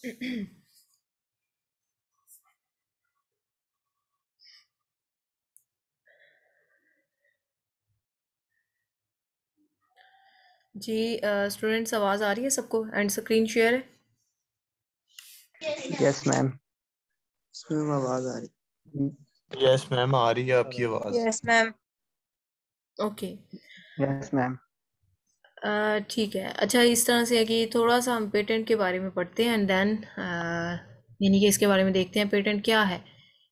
जी students, आवाज़ आ रही है सबको? एंड स्क्रीन शेयर है? Yes ma'am. मैम आवाज आ रही। यस मैम, आ रही है आपकी आवाज। Yes ma'am. Okay. Yes ma'am. ठीक है। अच्छा, इस तरह से है कि थोड़ा सा हम पेटेंट के बारे में पढ़ते हैं एंड देन यानी कि इसके बारे में देखते हैं पेटेंट क्या है।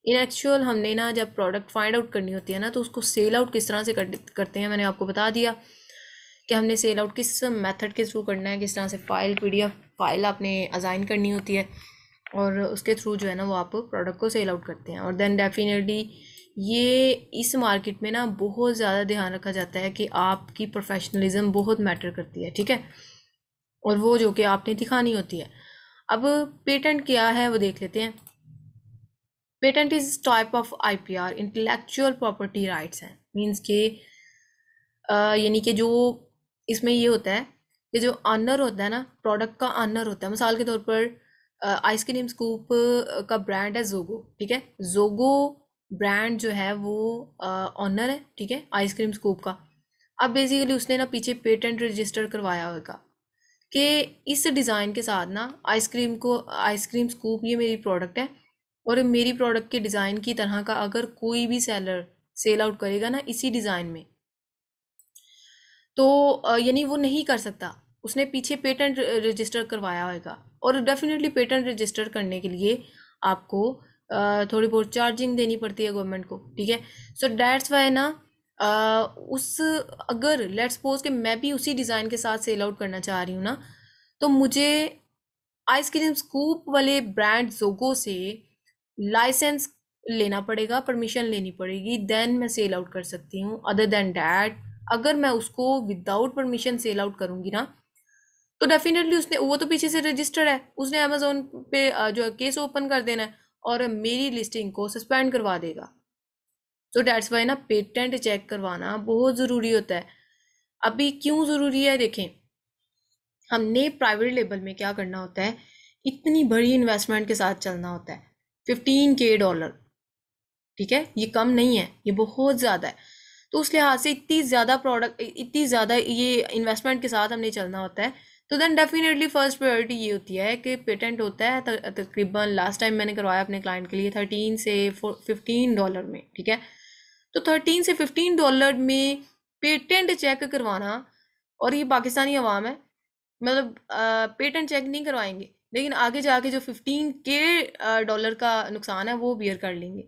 इन एक्चुअल हमने ना जब प्रोडक्ट फाइंड आउट करनी होती है ना, तो उसको सेल आउट किस तरह से करते हैं मैंने आपको बता दिया कि हमने सेल आउट किस मेथड के थ्रू करना है, किस तरह से फाइल पीडीएफ फाइल आपने असाइन करनी होती है और उसके थ्रू जो है ना वो आप प्रोडक्ट को सेल आउट करते हैं। और देन डेफिनेटली ये इस मार्केट में ना बहुत ज़्यादा ध्यान रखा जाता है कि आपकी प्रोफेशनलिज्म बहुत मैटर करती है, ठीक है, और वो जो कि आपने दिखानी होती है। अब पेटेंट क्या है वो देख लेते हैं। Patent is type of IPR, intellectual property rights हैं। मीन्स के यानी कि जो इसमें ये होता है कि जो ऑनर होता है ना, प्रोडक्ट का ऑनर होता है। मिसाल के तौर पर आइसक्रीम स्कूप का ब्रांड है जोगो, ठीक है। जोगो ब्रांड जो है वो ऑनर है, ठीक है, आइसक्रीम स्कूप का। अब बेसिकली उसने ना पीछे पेटेंट रजिस्टर करवाया होगा कि इस डिज़ाइन के साथ ना आइसक्रीम स्कूप ये मेरी प्रोडक्ट है और मेरी प्रोडक्ट के डिज़ाइन की तरह का अगर कोई भी सेलर सेल आउट करेगा ना इसी डिज़ाइन में, तो यानी वो नहीं कर सकता, उसने पीछे पेटेंट रजिस्टर करवाया होगा। और डेफिनेटली पेटेंट रजिस्टर करने के लिए आपको थोड़ी बहुत चार्जिंग देनी पड़ती है गवर्नमेंट को, ठीक है। सो दैट्स वाई ना उस अगर लेट्स सपोज कि मैं भी उसी डिज़ाइन के साथ सेल आउट करना चाह रही हूँ ना, तो मुझे आइसक्रीम स्कूप वाले ब्रांड जोगो से लाइसेंस लेना पड़ेगा, परमिशन लेनी पड़ेगी, देन मैं सेल आउट कर सकती हूँ। अदर देन डैट अगर मैं उसको विदाउट परमिशन सेल आउट करूंगी ना, तो डेफिनेटली उसने वो तो पीछे से रजिस्टर्ड है, उसने अमेजोन पे जो केस ओपन कर देना है और मेरी लिस्टिंग को सस्पेंड करवा देगा। तो डैट्स वाई ना पेटेंट चेक करवाना बहुत ज़रूरी होता है। अभी क्यों ज़रूरी है देखें, हमने प्राइवेट लेवल में क्या करना होता है, इतनी बड़ी इन्वेस्टमेंट के साथ चलना होता है। $15K, ठीक है, ये कम नहीं है, ये बहुत ज़्यादा है। तो उस लिहाज से इतनी ज़्यादा ये इन्वेस्टमेंट के साथ हमने चलना होता है। तो देन डेफिनेटली फर्स्ट प्रायोरिटी ये होती है कि पेटेंट होता है तकरीबन लास्ट टाइम मैंने करवाया अपने क्लाइंट के लिए $13 से $15 में, ठीक है। तो $13 से $15 में पेटेंट चेक करवाना, और ये पाकिस्तानी अवाम है, मतलब पेटेंट चेक नहीं करवाएंगे लेकिन आगे जाके जो $15K का नुकसान है वो बियर कर लेंगे।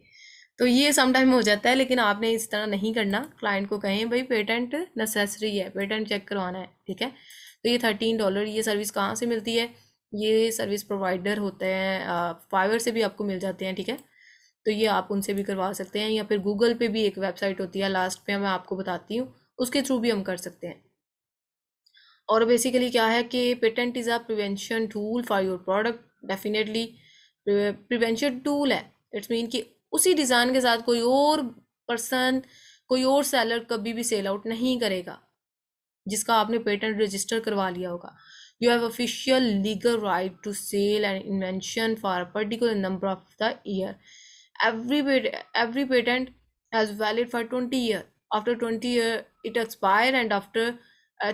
तो ये समटाइम हो जाता है, लेकिन आपने इस तरह नहीं करना। क्लाइंट को कहें भाई पेटेंट नेसेसरी है, पेटेंट चेक करवाना है, ठीक है। तो ये $13 ये सर्विस कहाँ से मिलती है, ये सर्विस प्रोवाइडर होते हैं, फाइवर से भी आपको मिल जाते हैं, ठीक है। तो ये आप उनसे भी करवा सकते हैं, या फिर गूगल पे भी एक वेबसाइट होती है, लास्ट पे मैं आपको बताती हूँ, उसके थ्रू भी हम कर सकते हैं। और बेसिकली क्या है कि patent is a prevention tool for your product. Definitely prevention tool है, इट्स मीन कि उसी डिज़ाइन के साथ कोई और पर्सन, कोई और सेलर कभी भी सेल आउट नहीं करेगा जिसका आपने पेटेंट रजिस्टर करवा लिया होगा। You have official legal right to sell an invention for a particular number of the year. every patent has valid for 20 year. After 20 year it expire, and after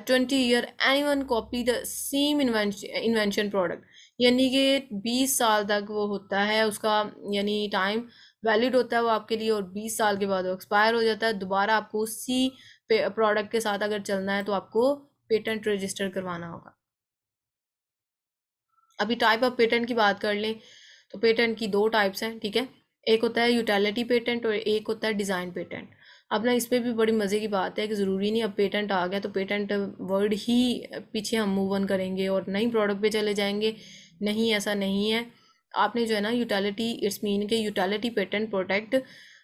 20 year anyone copy the same invention product। यानी कि 20 साल तक वो होता है उसका, यानी time valid होता है वो आपके लिए, और 20 साल के बाद वो एक्सपायर हो जाता है। दोबारा आपको उसी प्रोडक्ट के साथ अगर चलना है तो आपको पेटेंट रजिस्टर करवाना होगा। अभी टाइप ऑफ पेटेंट की बात कर लें तो पेटेंट की दो टाइप्स हैं, ठीक है। एक होता है यूटिलिटी पेटेंट और एक होता है डिज़ाइन पेटेंट। अब ना इसमें भी बड़ी मज़े की बात है कि ज़रूरी नहीं अब पेटेंट आ गया तो पेटेंट वर्ड ही पीछे हम मूव ऑन करेंगे और नई प्रोडक्ट पे चले जाएंगे। नहीं, ऐसा नहीं है। आपने जो है ना यूटिलिटी, इट्स मीन के यूटिलिटी पेटेंट प्रोटेक्ट।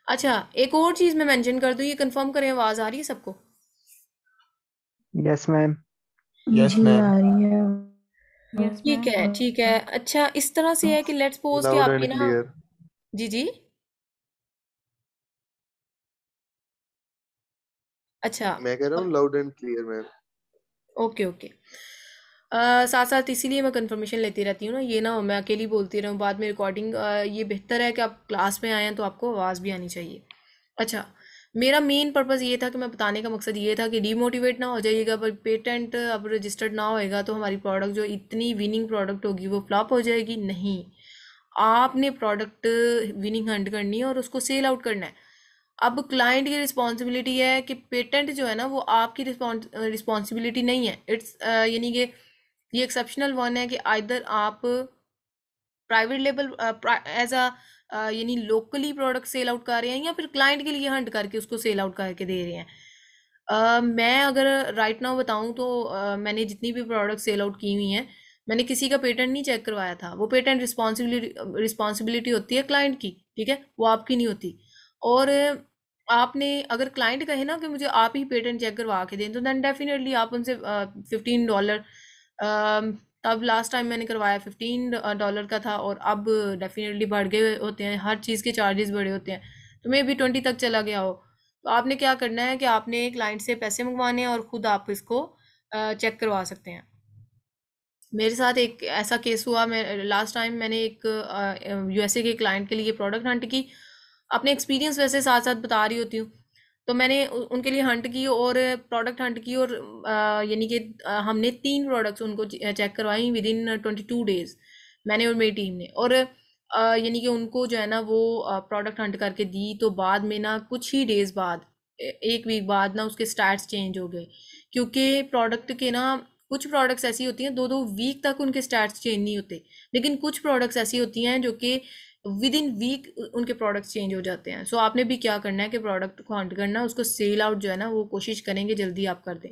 अच्छा, एक और चीज़ मैं मेंशन कर दूँ, ये कंफर्म करें, आवाज़ आ रही है सबको? Yes ma'am. यस जी मैम। आ रही है। यस ठीक मैम। है, ठीक है। अच्छा, इस तरह से है कि लेट्स सपोज कि लाउड आपकी एंड ना, क्लियर। जी जी, अच्छा, मैं कह रहा हूँ loud and clear ma'am. Okay okay. साथ साथ इसीलिए मैं कंफर्मेशन लेती रहती हूँ ना, ये ना हो मैं अकेली बोलती रहूँ बाद में रिकॉर्डिंग। ये बेहतर है कि आप क्लास में आए हैं तो आपको आवाज़ भी आनी चाहिए। अच्छा, मेरा मेन पर्पज़ ये था कि मैं बताने का मकसद ये था कि डीमोटिवेट ना हो जाइएगा, पर पेटेंट अब रजिस्टर्ड ना होएगा तो हमारी प्रोडक्ट जो इतनी विनिंग प्रोडक्ट होगी वो फ्लॉप हो जाएगी। नहीं, आपने प्रोडक्ट विनिंग हंट करनी है और उसको सेल आउट करना है। अब क्लाइंट की रिस्पॉन्सिबिलिटी है कि पेटेंट जो है ना वो आपकी रिस्पॉन्सिबिलिटी नहीं है। इट्स यानी कि ये एक्सेप्शनल वन है कि आइदर आप प्राइवेट लेवल एज अ यानी लोकली प्रोडक्ट सेल आउट कर रहे हैं या फिर क्लाइंट के लिए हंट करके उसको सेल आउट करके दे रहे हैं। मैं अगर राइट नाउ बताऊं तो मैंने जितनी भी प्रोडक्ट सेल आउट की हुई हैं, मैंने किसी का पेटेंट नहीं चेक करवाया था। वो पेटेंट रिस्पॉन्सिबिलिटी होती है क्लाइंट की, ठीक है, वो आपकी नहीं होती। और आपने अगर क्लाइंट कहे ना कि मुझे आप ही पेटेंट चेक करवा के दें, तो देन डेफिनेटली आप उनसे $15, तब लास्ट टाइम मैंने करवाया $15 का था, और अब डेफिनेटली बढ़ गए होते हैं, हर चीज़ के चार्जेस बढ़े होते हैं, तो मे भी 20 तक चला गया हो। तो आपने क्या करना है कि आपने क्लाइंट से पैसे मंगवाने हैं और ख़ुद आप इसको चेक करवा सकते हैं। मेरे साथ एक ऐसा केस हुआ, मैं लास्ट टाइम मैंने एक यूएसए के क्लाइंट के लिए प्रोडक्ट हंट की। अपने एक्सपीरियंस वैसे साथ साथ बता रही होती हूँ। तो मैंने उनके लिए हंट की और प्रोडक्ट हंट की, और यानी कि हमने 3 प्रोडक्ट्स उनको चेक करवाई विद इन 22 डेज, मैंने और मेरी टीम ने। और यानी कि उनको जो है ना वो प्रोडक्ट हंट करके दी, तो बाद में ना कुछ ही डेज बाद, एक वीक बाद ना उसके स्टैट्स चेंज हो गए, क्योंकि प्रोडक्ट के ना कुछ प्रोडक्ट्स ऐसी होती हैं 2-2 वीक तक उनके स्टैट्स चेंज नहीं होते, लेकिन कुछ प्रोडक्ट्स ऐसी होती हैं जो कि विद इन वीक उनके प्रोडक्ट्स चेंज हो जाते हैं। सो आपने भी क्या करना है कि प्रोडक्ट को हंट करना, उसको सेल आउट जो है ना वो कोशिश करेंगे जल्दी आप कर दें।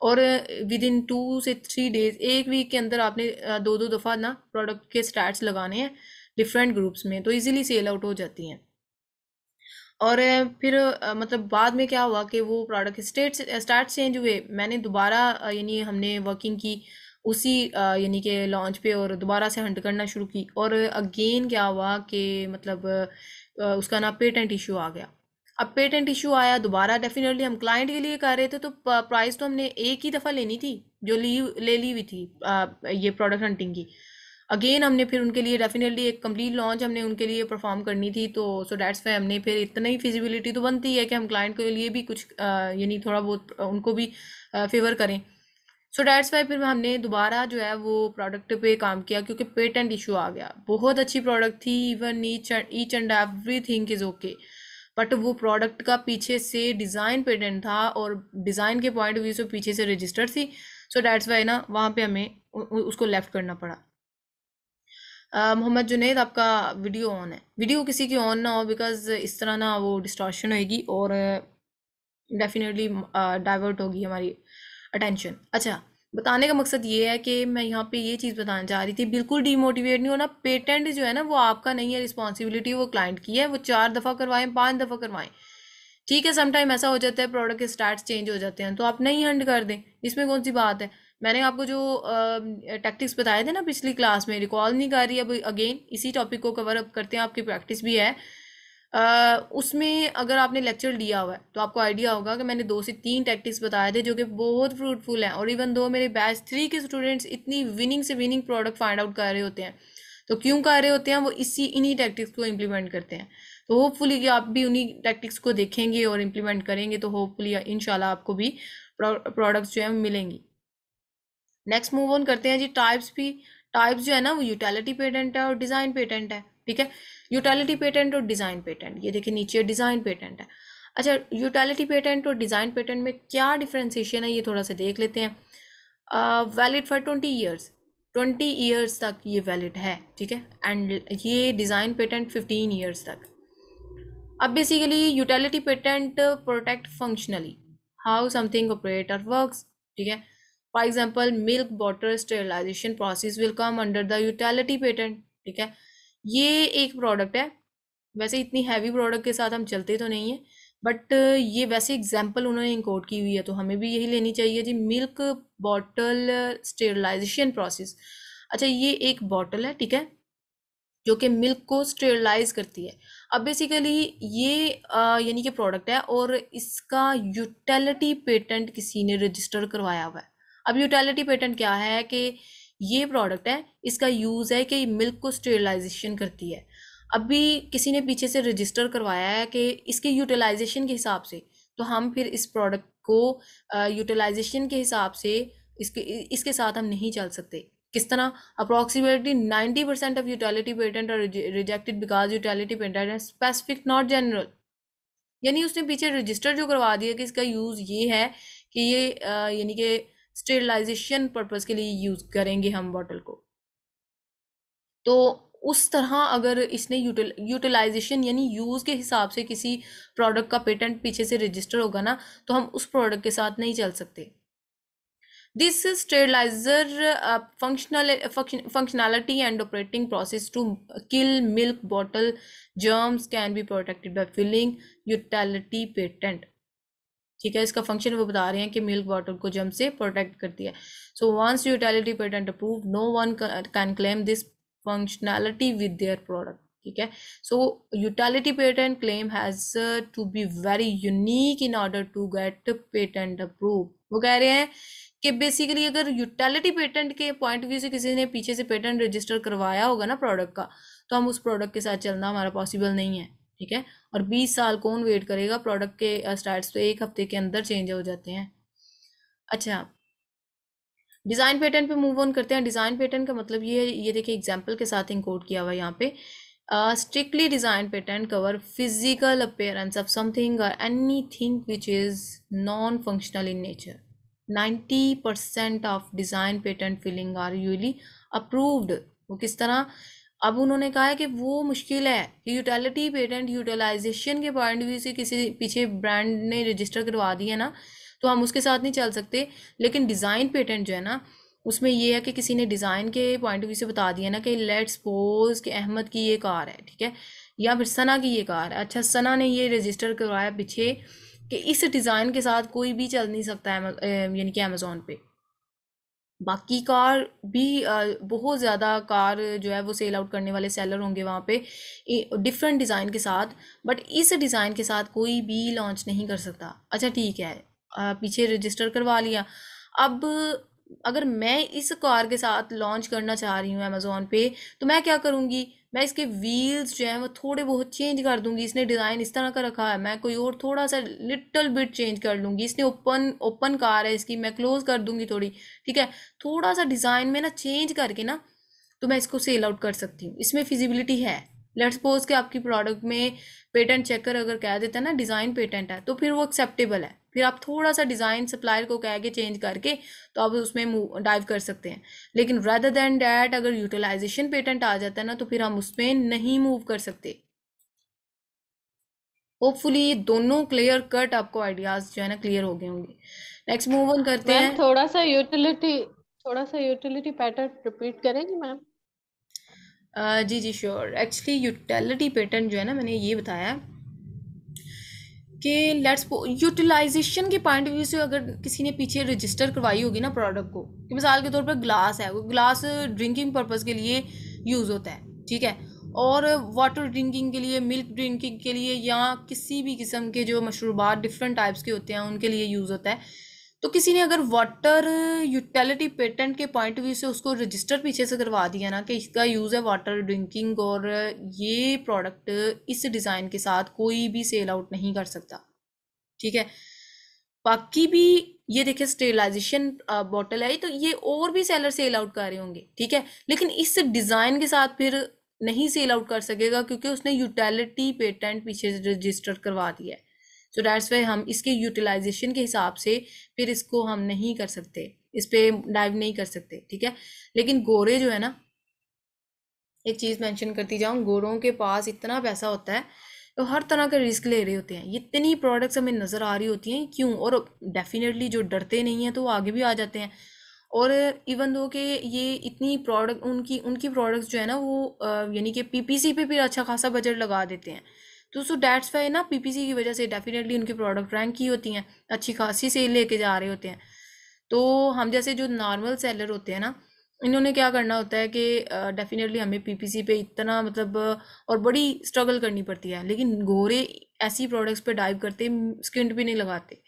और विद इन 2 से 3 डेज, एक वीक के अंदर आपने 2-2 दफ़ा ना प्रोडक्ट के स्टैट्स लगाने हैं डिफरेंट ग्रुप्स में, तो इजीली सेल आउट हो जाती हैं। और फिर मतलब बाद में क्या हुआ कि वो प्रोडक्ट स्टार्ट चेंज हुए, मैंने दोबारा यानी हमने वर्किंग की उसी यानी कि लॉन्च पे, और दोबारा से हंट करना शुरू की। और अगेन क्या हुआ कि मतलब उसका ना पेटेंट इशू आ गया। अब पेटेंट इशू आया दोबारा, डेफिनेटली हम क्लाइंट के लिए कर रहे थे, तो प्राइस तो हमने एक ही दफ़ा लेनी थी जो ले ली हुई थी ये प्रोडक्ट हंटिंग की। अगेन हमने फिर उनके लिए डेफिनेटली एक कंप्लीट लॉन्च हमने उनके लिए परफॉर्म करनी थी, तो सो डैट्स वाई हमने फिर इतना ही फिजिबिलिटी तो बनती है कि हम क्लाइंट के लिए भी कुछ यानी थोड़ा बहुत उनको भी फेवर करें। सो डैट्स वाई फिर हमने दोबारा जो है वो प्रोडक्ट पे काम किया, क्योंकि पेटेंट इशू आ गया। बहुत अच्छी प्रोडक्ट थी, even each and every thing is okay, but वो प्रोडक्ट का पीछे से डिज़ाइन पेटेंट था, और डिज़ाइन के पॉइंट ऑफ व्यू से पीछे से रजिस्टर्ड थी। सो डैट्स वाई ना वहाँ पे हमें उसको लेफ्ट करना पड़ा। मोहम्मद जुनैद, आपका वीडियो ऑन है, वीडियो किसी की ऑन ना हो, बिकॉज इस तरह ना वो डिस्टॉर्शन होगी और डेफिनेटली डाइवर्ट होगी हमारी अटेंशन। अच्छा, बताने का मकसद ये है कि मैं यहाँ पे ये चीज़ बताना चाह रही थी, बिल्कुल डीमोटिवेट नहीं होना। पेटेंट जो है ना वो आपका नहीं है, रिस्पॉन्सिबिलिटी वो क्लाइंट की है। वो 4 दफ़ा करवाएं, 5 दफ़ा करवाएं, ठीक है। समटाइम ऐसा हो जाता है प्रोडक्ट के स्टार्ट चेंज हो जाते हैं, तो आप नहीं हंड कर दें, इसमें कौन सी बात है। मैंने आपको जो टैक्टिक्स बताए थे ना पिछली क्लास में, रिकॉल नहीं कर रही, अब अगेन इसी टॉपिक को कवर अप करते हैं, आपकी प्रैक्टिस भी है। उसमें अगर आपने लेक्चर लिया हुआ है तो आपको आइडिया होगा कि मैंने 2 से 3 टैक्टिक्स बताए थे जो कि बहुत फ्रूटफुल हैं। और इवन दो मेरे बैच 3 के स्टूडेंट्स इतनी विनिंग से विनिंग प्रोडक्ट फाइंड आउट कर रहे होते हैं, तो क्यों कर रहे होते हैं, वो इन्हीं टैक्टिक्स को इम्प्लीमेंट करते हैं। तो होपफुली कि आप भी उन्हीं टैक्टिक्स को देखेंगे और इम्प्लीमेंट करेंगे, तो होपफुली इंशाल्लाह आपको भी प्रोडक्ट्स जो है मिलेंगी। नेक्स्ट मूव ऑन करते हैं जी, टाइप्स भी। टाइप्स जो है ना वो यूटिलिटी पेटेंट है और डिज़ाइन पेटेंट है, ठीक है। यूटिलिटी पेटेंट और डिज़ाइन पेटेंट, ये देखिए नीचे डिज़ाइन पेटेंट है। अच्छा, यूटिलिटी पेटेंट और डिज़ाइन पेटेंट में क्या डिफ्रेंसिएशन है ये थोड़ा सा देख लेते हैं। वैलिड फॉर 20 ईयर्स, 20 ईयर्स तक ये वैलिड है, ठीक है। एंड ये डिज़ाइन पेटेंट 15 ईयर्स तक। अब basically utility patent protect functionally how something operate और वर्क्स, ठीक है। For example milk bottle sterilisation process will come under the utility patent, ठीक है। ये एक प्रोडक्ट है, वैसे इतनी हैवी प्रोडक्ट के साथ हम चलते तो नहीं है, बट ये वैसे एग्जांपल उन्होंने इंकोड की हुई है, तो हमें भी यही लेनी चाहिए जी। मिल्क बॉटल स्टेरिलाइजेशन प्रोसेस, अच्छा ये एक बॉटल है, ठीक है, जो कि मिल्क को स्टेरलाइज करती है। अब बेसिकली ये यानी कि प्रोडक्ट है और इसका यूटिलिटी पेटेंट किसी ने रजिस्टर करवाया हुआ है। अब यूटिलिटी पेटेंट क्या है कि ये प्रोडक्ट है, इसका यूज़ है कि मिल्क को स्टेरिलाइजेशन करती है। अभी किसी ने पीछे से रजिस्टर करवाया है कि इसके यूटिलाइजेशन के हिसाब से, तो हम फिर इस प्रोडक्ट को यूटिलाइजेशन के हिसाब से इसके साथ हम नहीं चल सकते। किस तरह? Approximately 90% of utility patent are rejected because utility patent है स्पेसिफिक नॉट जनरल। यानी उसने पीछे रजिस्टर जो करवा दिया कि इसका यूज़ ये है कि ये यानी कि स्टेरिलाइजेशन पर्पस के लिए यूज़ करेंगे हम बॉटल को। तो उस तरह अगर इसने यूटिलाइजेशन यानी यूज़ के हिसाब से किसी प्रोडक्ट का पेटेंट पीछे से रजिस्टर होगा ना, तो हम उस प्रोडक्ट के साथ नहीं चल सकते। This sterilizer functionality and operating process to kill milk bottle germs can be protected by filling utility patent। ठीक है, इसका फंक्शन वो बता रहे हैं कि मिल्क बॉटल को जर्म से प्रोटेक्ट करती है। So once utility patent approve, no one can claim this functionality with their product. ठीक है, so utility patent claim has to be very unique in order to get patent approve. वो कह रहे हैं कि बेसिकली अगर यूटिलिटी पेटेंट के point of view से किसी ने पीछे से पेटेंट रजिस्टर करवाया होगा ना प्रोडक्ट का, तो हम उस प्रोडक्ट के साथ चलना हमारा पॉसिबल नहीं है। ठीक है, और 20 साल कौन वेट करेगा? प्रोडक्ट के स्टार्ट्स तो 1 हफ्ते के अंदर चेंज हो जाते हैं। अच्छा, डिज़ाइन पेटेंट पे मूव ऑन करते हैं। डिज़ाइन पेटेंट का मतलब ये देखिए एग्जांपल के साथ इंकोड किया हुआ है यहाँ पे। Strictly design patent cover physical appearance of something और anything which is non functional in nature. 90% of design patent filing are usually approved. वो किस तरह? अब उन्होंने कहा है कि वो मुश्किल है कि यूटिलिटी पेटेंट यूटिलाइजेशन के पॉइंट ऑफ व्यू से किसी पीछे ब्रांड ने रजिस्टर करवा दिया ना, तो हम उसके साथ नहीं चल सकते। लेकिन डिज़ाइन पेटेंट जो है ना, उसमें ये है कि किसी ने डिज़ाइन के पॉइंट ऑफ व्यू से बता दिया ना कि लेट्स सपोज कि अहमद की ये कार है, ठीक है, या फिर सना की ये कार है। अच्छा, सना ने ये रजिस्टर करवाया पीछे कि इस डिज़ाइन के साथ कोई भी चल नहीं सकता है, यानी कि अमेज़ोन पे। बाकी कार भी बहुत ज़्यादा कार जो है वो सेल आउट करने वाले सेलर होंगे वहाँ पे डिफरेंट डिज़ाइन के साथ, बट इस डिज़ाइन के साथ कोई भी लॉन्च नहीं कर सकता। अच्छा ठीक है, पीछे रजिस्टर करवा लिया। अब अगर मैं इस कार के साथ लॉन्च करना चाह रही हूँ अमेज़ोन पे, तो मैं क्या करूँगी? मैं इसके व्हील्स जो हैं वो थोड़े बहुत चेंज कर दूंगी। इसने डिज़ाइन इस तरह का रखा है, मैं कोई और थोड़ा सा लिटिल बिट चेंज कर लूँगी। इसने ओपन कार है इसकी, मैं क्लोज कर दूंगी थोड़ी। ठीक है, थोड़ा सा डिज़ाइन में ना चेंज करके ना, तो मैं इसको सेल आउट कर सकती हूँ। इसमें फिजिबिलिटी है। लेट्स सपोज कि आपकी प्रोडक्ट में पेटेंट चेकर अगर कह देता है ना डिज़ाइन पेटेंट है, तो फिर वो एक्सेप्टेबल है। फिर आप थोड़ा सा डिज़ाइन सप्लायर को कह के चेंज करके तो आप उसमें डाइव कर सकते हैं। लेकिन रादर देन डैट अगर यूटिलाइजेशन पेटेंट आ जाता है ना, तो फिर हम उसमें नहीं मूव कर सकते। होपफुली ये दोनों क्लियर कट आपको आइडियाज जो है ना क्लियर हो गए होंगे। नेक्स्ट मूव ऑन करते मैम हैं। थोड़ा सा यूटिलिटी पैटर्न रिपीट करेंगे मैम? जी जी श्योर। एक्चुअली यूटिलिटी पेटेंट जो है ना, मैंने ये बताया कि लेट्स यूटिलाइजेशन के पॉइंट ऑफ व्यू से अगर किसी ने पीछे रजिस्टर करवाई होगी ना प्रोडक्ट को, कि मिसाल के तौर पर ग्लास है, वो ग्लास ड्रिंकिंग पर्पस के लिए यूज़ होता है, ठीक है, और वाटर ड्रिंकिंग के लिए, मिल्क ड्रिंकिंग के लिए, या किसी भी किस्म के जो मशरूबात डिफरेंट टाइप्स के होते हैं उनके लिए यूज़ होता है। तो किसी ने अगर वाटर यूटिलिटी पेटेंट के पॉइंट ऑफ व्यू से उसको रजिस्टर पीछे से करवा दिया ना कि इसका यूज़ है वाटर ड्रिंकिंग और ये प्रोडक्ट इस डिज़ाइन के साथ कोई भी सेल आउट नहीं कर सकता। ठीक है, बाकी भी ये देखिए स्टेरिलाइजेशन बॉटल है, तो ये और भी सेलर सेल आउट कर रहे होंगे, ठीक है, लेकिन इस डिज़ाइन के साथ फिर नहीं सेल आउट कर सकेगा क्योंकि उसने यूटिलिटी पेटेंट पीछे रजिस्टर करवा दिया है। सो दैट्स वाई हम इसके यूटिलाइजेशन के हिसाब से फिर इसको हम नहीं कर सकते, इस पर डाइव नहीं कर सकते। ठीक है, लेकिन गोरे जो है ना, एक चीज़ मेंशन करती जाऊँ, गोरों के पास इतना पैसा होता है तो हर तरह का रिस्क ले रहे होते हैं। ये इतनी प्रोडक्ट्स हमें नज़र आ रही होती हैं, क्यों? और डेफिनेटली जो डरते नहीं हैं तो वो आगे भी आ जाते हैं। और इवन दो कि ये इतनी प्रोडक्ट उनकी प्रोडक्ट्स जो है ना वो यानी कि पीपीसी पे भी अच्छा खासा बजट लगा देते हैं। तो सो डैट्स वाई ना पीपीसी की वजह से डेफिनेटली उनकी प्रोडक्ट रैंक की होती हैं, अच्छी खासी सेल लेके जा रहे होते हैं। तो हम जैसे जो नॉर्मल सेलर होते हैं ना, इन्होंने क्या करना होता है कि डेफिनेटली हमें पीपीसी पे इतना मतलब और बड़ी स्ट्रगल करनी पड़ती है, लेकिन गोरे ऐसी प्रोडक्ट्स पे डाइव करते स्किंट भी नहीं लगाते।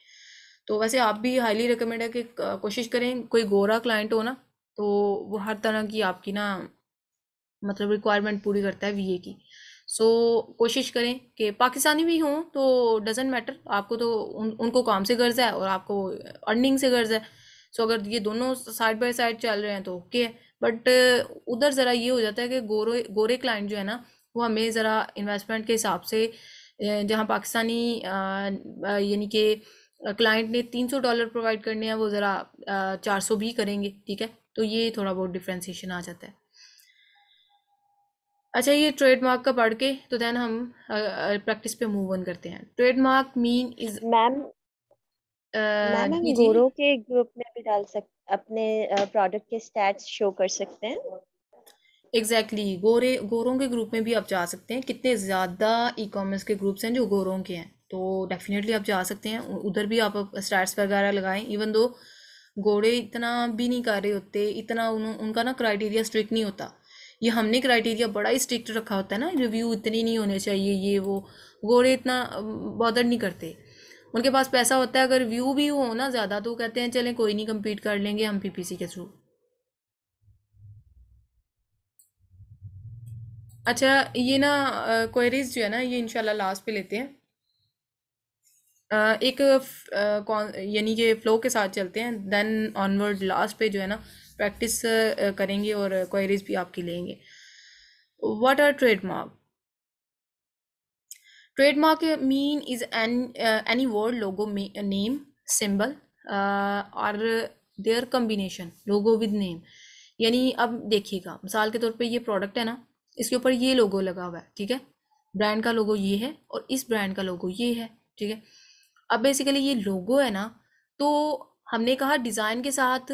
तो वैसे आप भी हाईली रिकमेंड है कि कोशिश करें, कोई गोरा क्लाइंट हो ना तो वो हर तरह की आपकी ना मतलब रिक्वायरमेंट पूरी करता है वीए की। सो कोशिश करें कि पाकिस्तानी भी हों तो डजेंट मैटर, आपको तो उनको काम से गर्ज है और आपको अर्निंग से गर्ज है। सो अगर ये दोनों साइड बाय साइड चल रहे हैं तो ओके है। बट उधर ज़रा ये हो जाता है कि गोरे गोरे क्लाइंट जो है ना वो हमें ज़रा इन्वेस्टमेंट के हिसाब से जहाँ पाकिस्तानी यानी कि क्लाइंट ने $300 प्रोवाइड करने हैं, वो ज़रा 400 भी करेंगे, ठीक है। तो ये थोड़ा बहुत डिफ्रेंसिएशन आ जाता है। अच्छा, ये ट्रेडमार्क का पढ़ के तो देन हम प्रैक्टिस पे मूव ऑन करते हैं। Trademark mean is ma'am ma'am हम जी जी गोरों के ग्रुप में भी डाल सकते, अपने प्रोडक्ट के स्टैट्स शो कर सकते हैं। एग्जैक्टली गोरों के ग्रुप में भी आप जा सकते हैं। कितने ज़्यादा ई कॉमर्स के ग्रुप्स हैं जो गोरों के हैं, तो डेफिनेटली आप जा सकते हैं उधर भी। आप स्टैट्स वगैरह लगाएं। इवन दो गोरे इतना भी नहीं कर रहे होते, इतना उनका ना क्राइटेरिया स्ट्रिक्ट नहीं होता। ये हमने क्राइटेरिया बड़ा ही स्ट्रिक्ट रखा होता है ना, रिव्यू इतनी नहीं होने चाहिए, ये वो। गोरे इतना बॉदर नहीं करते, उनके पास पैसा होता है। अगर व्यू भी हो ना ज़्यादा तो कहते हैं चलें कोई नहीं, कम्पीट कर लेंगे हम पीपीसी के थ्रू। अच्छा, ये ना क्वेरीज जो है ना ये इंशाल्लाह लास्ट पे लेते हैं। एक यानी कि फ्लो के साथ चलते हैं, देन ऑनवर्ड लास्ट पे जो है ना प्रैक्टिस करेंगे और क्वेरीज भी आपकी लेंगे। What are trademark? Trademark mean is any word, logo, name, symbol और their combination, logo with name. यानी अब देखिएगा, मिसाल के तौर पे ये प्रोडक्ट है ना, इसके ऊपर ये लोगो लगा हुआ है, ठीक है। ब्रांड का लोगो ये है और इस ब्रांड का लोगो ये है, ठीक है। अब बेसिकली ये लोगो है ना, तो हमने कहा डिज़ाइन के साथ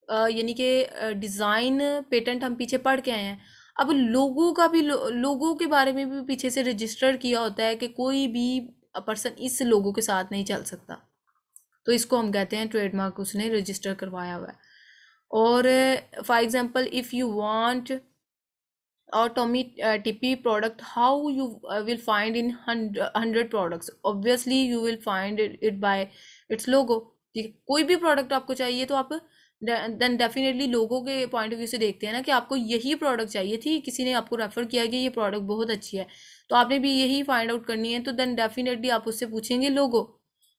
यानी कि डिज़ाइन पेटेंट हम पीछे पढ़ के आए हैं। अब लोगो का भी लोगो के बारे में भी पीछे से रजिस्टर किया होता है कि कोई भी पर्सन इस लोगो के साथ नहीं चल सकता, तो इसको हम कहते हैं ट्रेडमार्क उसने रजिस्टर करवाया हुआ है। और for example if you want or Tommy TP product, how you will find in 100 products? Obviously you will find it by its logo, ठीक है। कोई भी प्रोडक्ट आपको चाहिए तो आप देन डेफिनेटली लोगो के पॉइंट ऑफ व्यू से देखते हैं ना कि आपको यही प्रोडक्ट चाहिए थी, किसी ने आपको रेफर किया कि ये प्रोडक्ट बहुत अच्छी है, तो आपने भी यही फाइंड आउट करनी है। तो देन डेफिनेटली आप उससे पूछेंगे लोगो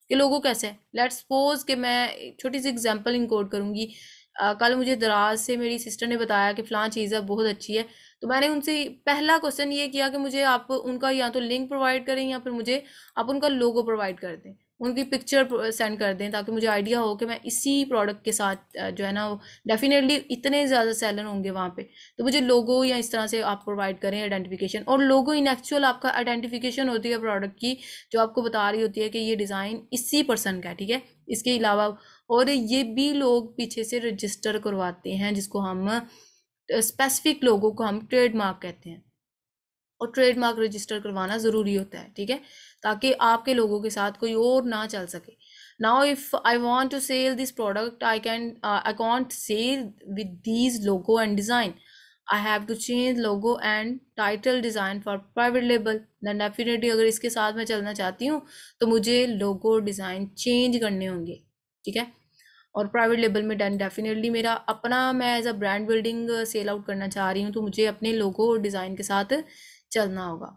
कि लोगो कैसे है। लेट्स सपोज कि मैं छोटी सी एग्जांपल इंकोड करूंगी। कल मुझे दराज से मेरी सिस्टर ने बताया कि फ़लाँ चीज़ है बहुत अच्छी है, तो मैंने उनसे पहला क्वेश्चन ये किया कि मुझे आप उनका या तो लिंक प्रोवाइड करें या फिर मुझे आप उनका लोगो प्रोवाइड कर दें, उनकी पिक्चर सेंड कर दें, ताकि मुझे आइडिया हो कि मैं इसी प्रोडक्ट के साथ जो है ना वो डेफिनेटली इतने ज़्यादा सेलर होंगे वहाँ पे, तो मुझे लोगो या इस तरह से आप प्रोवाइड करें आइडेंटिफिकेशन। और लोगो इन एक्चुअल आपका आइडेंटिफिकेशन होती है प्रोडक्ट की, जो आपको बता रही होती है कि ये डिज़ाइन इसी पर्सन का है, ठीक है। इसके अलावा और ये भी लोग पीछे से रजिस्टर करवाते हैं, जिसको हम स्पेसिफिक लोगों को हम ट्रेडमार्क कहते हैं। और ट्रेडमार्क रजिस्टर करवाना ज़रूरी होता है, ठीक है, ताकि आपके लोगों के साथ कोई और ना चल सके। Now if I want to sell this product, I can't sell with these logo and design. I have to change logo and title design for private label. Then definitely अगर इसके साथ मैं चलना चाहती हूँ तो मुझे लोगो डिज़ाइन चेंज करने होंगे, ठीक है। और प्राइवेट लेबल में डेफिनेटली मेरा अपना, मैं as a brand building sell out करना चाह रही हूँ, तो मुझे अपने लोगो और डिज़ाइन के साथ चलना होगा।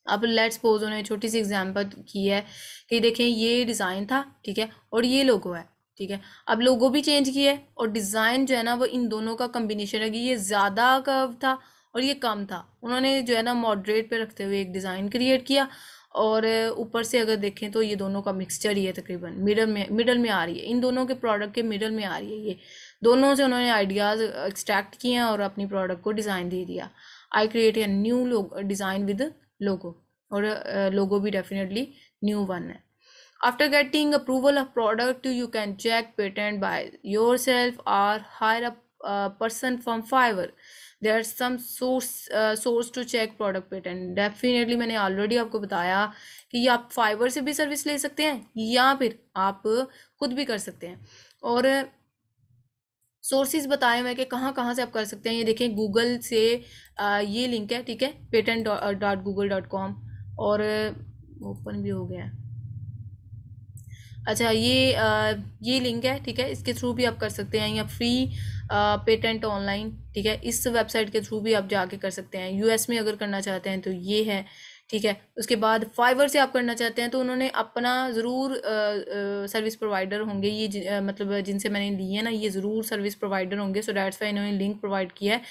अब लेट्स सपोज उन्होंने छोटी सी एग्जांपल की है कि देखें ये डिज़ाइन था, ठीक है, और ये लोगो है, ठीक है। अब लोगो भी चेंज किया है और डिज़ाइन जो है ना वो इन दोनों का कम्बिनेशन है कि ये ज़्यादा कर्व था और ये कम था। उन्होंने जो है ना मॉडरेट पे रखते हुए एक डिज़ाइन क्रिएट किया, और ऊपर से अगर देखें तो ये दोनों का मिक्सचर ही है, तकरीबन मिडल में आ रही है, इन दोनों के प्रोडक्ट के मिडल में आ रही है। ये दोनों से उन्होंने आइडियाज़ एक्सट्रैक्ट किए हैं और अपनी प्रोडक्ट को डिज़ाइन दे दिया। I create a new design with logo, और लोगो भी डेफिनेटली न्यू वन है। After getting approval of product, you can check patent by yourself or hire a person from Fiverr. There's some source to check product patent. Definitely मैंने already आपको बताया कि ये आप Fiverr से भी सर्विस ले सकते हैं या फिर आप खुद भी कर सकते हैं। और सोर्सेज बताए मैं कि कहाँ कहाँ से आप कर सकते हैं। ये देखें गूगल से ये लिंक है, ठीक है, patent.google.com, और ओपन भी हो गया है। अच्छा, ये लिंक है, ठीक है, इसके थ्रू भी आप कर सकते हैं, या फ्री पेटेंट ऑनलाइन, ठीक है, इस वेबसाइट के थ्रू भी आप जाके कर सकते हैं। यूएस में अगर करना चाहते हैं तो ये है, ठीक है। उसके बाद फाइवर से आप करना चाहते हैं तो उन्होंने अपना ज़रूर सर्विस प्रोवाइडर होंगे, मतलब जिनसे मैंने ली है ना, ये ज़रूर सर्विस प्रोवाइडर होंगे, सो डैट्स वाई इन्होंने लिंक प्रोवाइड किया है।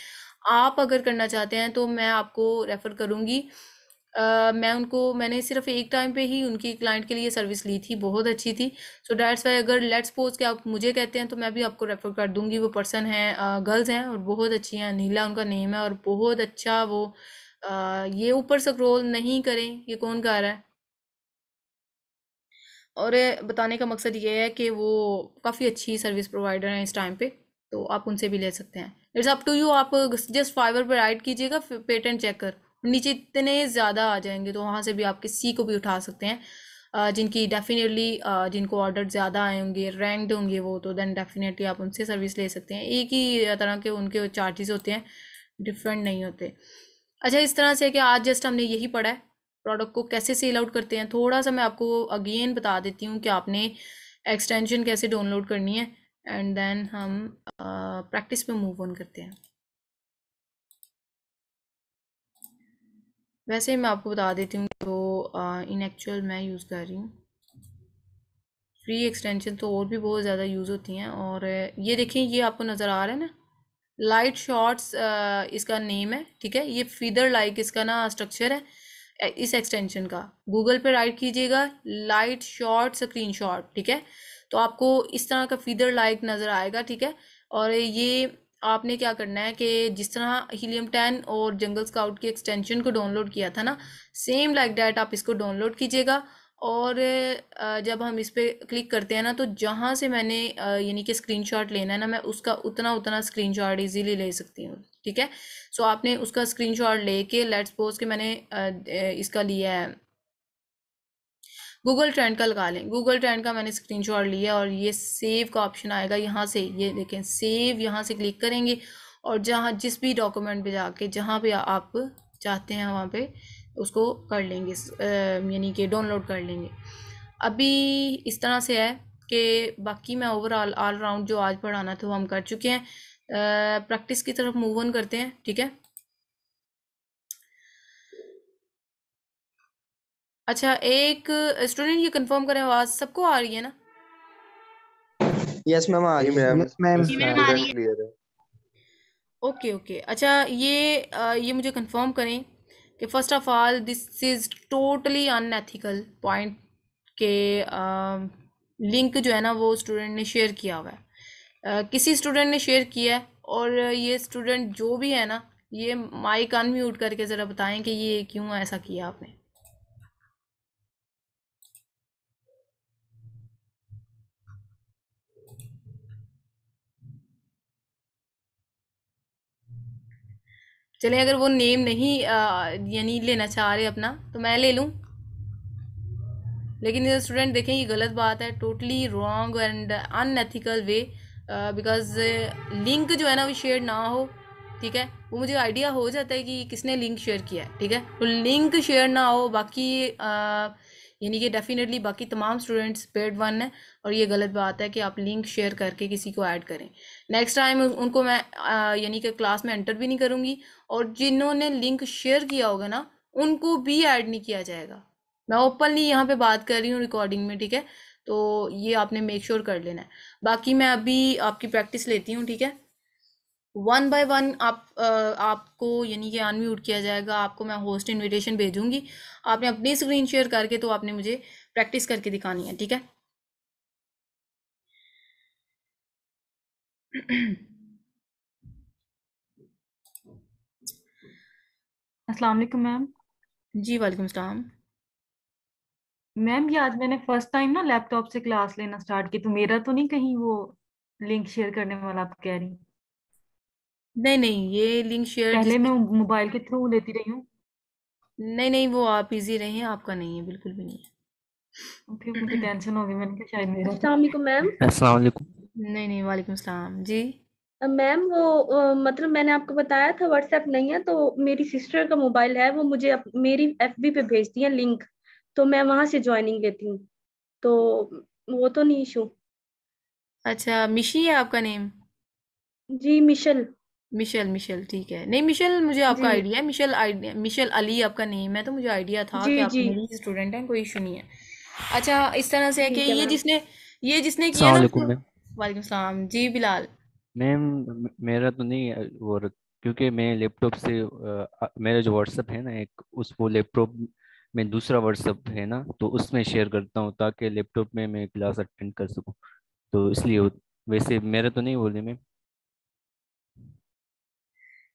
आप अगर करना चाहते हैं तो मैं आपको रेफ़र करूँगी। मैंने सिर्फ एक टाइम पे ही उनकी क्लाइंट के लिए सर्विस ली थी, बहुत अच्छी थी। सो डैट्स वाई अगर लेट्स सपोज कि आप मुझे कहते हैं तो मैं भी आपको रेफर कर दूंगी। वो पर्सन है, गर्ल्स हैं और बहुत अच्छी हैं, नीला उनका नेम है, और बहुत अच्छा वो ये ऊपर स्क्रॉल नहीं करें, ये कौन गा रहा है। और बताने का मकसद ये है कि वो काफ़ी अच्छी सर्विस प्रोवाइडर हैं इस टाइम पे, तो आप उनसे भी ले सकते हैं। इट्स अप टू यू, आप जस्ट फाइवर पर ऐड कीजिएगा पेटेंट चेकर, नीचे इतने ज़्यादा आ जाएंगे तो वहाँ से भी आप किसी को भी उठा सकते हैं। जिनकी डेफिनेटली जिनको ऑर्डर ज़्यादा आए होंगे, रैंक्ड होंगे वो, तो देन डेफिनेटली आप उनसे सर्विस ले सकते हैं। एक ही तरह के उनके चार्जेस होते हैं, डिफरेंट नहीं होते। अच्छा, इस तरह से कि आज जस्ट हमने यही पढ़ा है प्रोडक्ट को कैसे सेल आउट करते हैं। थोड़ा सा मैं आपको अगेन बता देती हूँ कि आपने एक्सटेंशन कैसे डाउनलोड करनी है, एंड देन हम प्रैक्टिस पे मूव ऑन करते हैं। वैसे मैं आपको बता देती हूँ, तो इन एक्चुअल मैं यूज़ कर रही हूँ फ्री एक्सटेंशन, तो और भी बहुत ज़्यादा यूज़ होती हैं। और ये देखें, ये आपको नज़र आ रहा है ना, लाइट शॉट्स इसका नेम है, ठीक है। ये फीदर लाइक इसका ना स्ट्रक्चर है इस एक्सटेंशन का। गूगल पे राइट कीजिएगा लाइट शॉट स्क्रीनशॉट, ठीक है, तो आपको इस तरह का फीदर लाइक नज़र आएगा, ठीक है। और ये आपने क्या करना है कि जिस तरह हीलियम 10 और जंगल स्काउट की एक्सटेंशन को डाउनलोड किया था ना, सेम लाइक डैट आप इसको डाउनलोड कीजिएगा। और जब हम इस पर क्लिक करते हैं ना, तो जहाँ से मैंने यानी कि स्क्रीनशॉट लेना है ना, मैं उसका उतना उतना स्क्रीनशॉट इजीली ले सकती हूँ, ठीक है। सो आपने उसका स्क्रीनशॉट लेके, लेट्स सपोज कि मैंने इसका लिया है, गूगल ट्रेंड का लगा लें, गूगल ट्रेंड का मैंने स्क्रीनशॉट लिया, और ये सेव का ऑप्शन आएगा यहाँ से, ये देखें सेव, यहाँ से क्लिक करेंगे और जहाँ जिस भी डॉक्यूमेंट पे जाके जहाँ पे आप चाहते हैं वहाँ पे उसको कर लेंगे, यानी कि डाउनलोड कर लेंगे। अभी इस तरह से है कि बाकी मैं ओवरऑल ऑल राउंड जो आज पढ़ाना था वो हम कर चुके हैं। प्रैक्टिस की तरफ मूव ऑन करते हैं, ठीक है। अच्छा, एक स्टूडेंट ये कंफर्म करें, आवाज़ सबको आ रही है ना? यस मैम, आ जी रही है। Ma'am, yes ma'am. Student clear है। Okay okay. अच्छा, ये मुझे कंफर्म करें कि first of all this is totally unethical point के लिंक जो है ना वो स्टूडेंट ने शेयर किया हुआ है, किसी स्टूडेंट ने शेयर किया है, और ये स्टूडेंट जो भी है ना, ये माइक अनम्यूट करके ज़रा बताएं कि ये क्यों ऐसा किया आपने। चलिए, अगर वो नेम नहीं यानी लेना चाह रहे अपना, तो मैं ले लूँ, लेकिन ये स्टूडेंट देखें ये गलत बात है, totally wrong and unethical way, because link जो है ना वो शेयर ना हो, ठीक है। वो मुझे आइडिया हो जाता है कि किसने लिंक शेयर किया है, ठीक है, तो लिंक शेयर ना हो, बाकी यानी कि डेफिनेटली बाकी तमाम स्टूडेंट्स पेड वन है, और ये गलत बात है कि आप लिंक शेयर करके किसी को ऐड करें। नेक्स्ट टाइम उनको मैं यानी कि क्लास में एंटर भी नहीं करूँगी, और जिन्होंने लिंक शेयर किया होगा ना उनको भी ऐड नहीं किया जाएगा। मैं ओपनली यहाँ पे बात कर रही हूँ रिकॉर्डिंग में, ठीक है, तो ये आपने मेक श्योर कर लेना है। बाकी मैं अभी आपकी प्रैक्टिस लेती हूँ, ठीक है। वन बाय वन आपको यानी कि अनम्यूट किया जाएगा, आपको मैं होस्ट इनविटेशन भेजूंगी, आपने अपनी स्क्रीन शेयर करके तो आपने मुझे प्रैक्टिस करके दिखानी है, ठीक है। अस्सलाम वालेकुम मैम। जी वालेकुम सलाम। मैम ये आज मैंने फर्स्ट टाइम ना लैपटॉप से क्लास लेना स्टार्ट की, तो मेरा तो नहीं कहीं वो लिंक शेयर करने वाला आप कह रही? नहीं नहीं, ये लिंक शेयर पहले जिसने, मैं मोबाइल के थ्रू लेती रही हूँ। नहीं नहीं, वो आप इजी रही हैं, आपका नहीं है, बिल्कुल भी नहीं फिर मुझे है। टेंशन हो गई, मैंने कहा शायद मेरा। अस्सलाम वालेकुम मैम। अस्सलाम वालेकुम। नहीं नहीं, वालेकुम सलाम जी। मैम वो मतलब मैंने आपको बताया था व्हाट्सएप नहीं है, तो मेरी सिस्टर का मोबाइल है, वो मुझे मेरी एफबी पे भेजती है लिंक, तो मैं वहां से ज्वाइनिंग लेती हूँ। तो वो तो नहीं इशू। अच्छा, मिशी है आपका नेम? जी मिशल। मिशेल, मिशेल ठीक है। नहीं मिशेल, मुझे आपका जी आइडिया है। मिशेल आइडिया, मिशेल अली आपका नेम है, तो मुझे आइडिया था जी कि आप जी। मेरी स्टूडेंट हैं, कोई इशू नहीं है। अच्छा, इस तरह से है कि ठीक है मैम। ये जिसने किया अस्सलाम ना वालेकुम उसको। मैम। वालेकुम सलाम जी बिलाल। मैम मेरा तो नहीं है, और क्योंकि मैं लैपटॉप से मेरा जो व्हाट्सअप है ना एक, उस वो लैपटॉप में दूसरा व्हाट्सअप है ना, तो उसमें शेयर करता हूँ ताकि लैपटॉप में मैं क्लास अटेंड कर सकूँ, तो इसलिए वैसे मेरा तो नहीं बोले मैम।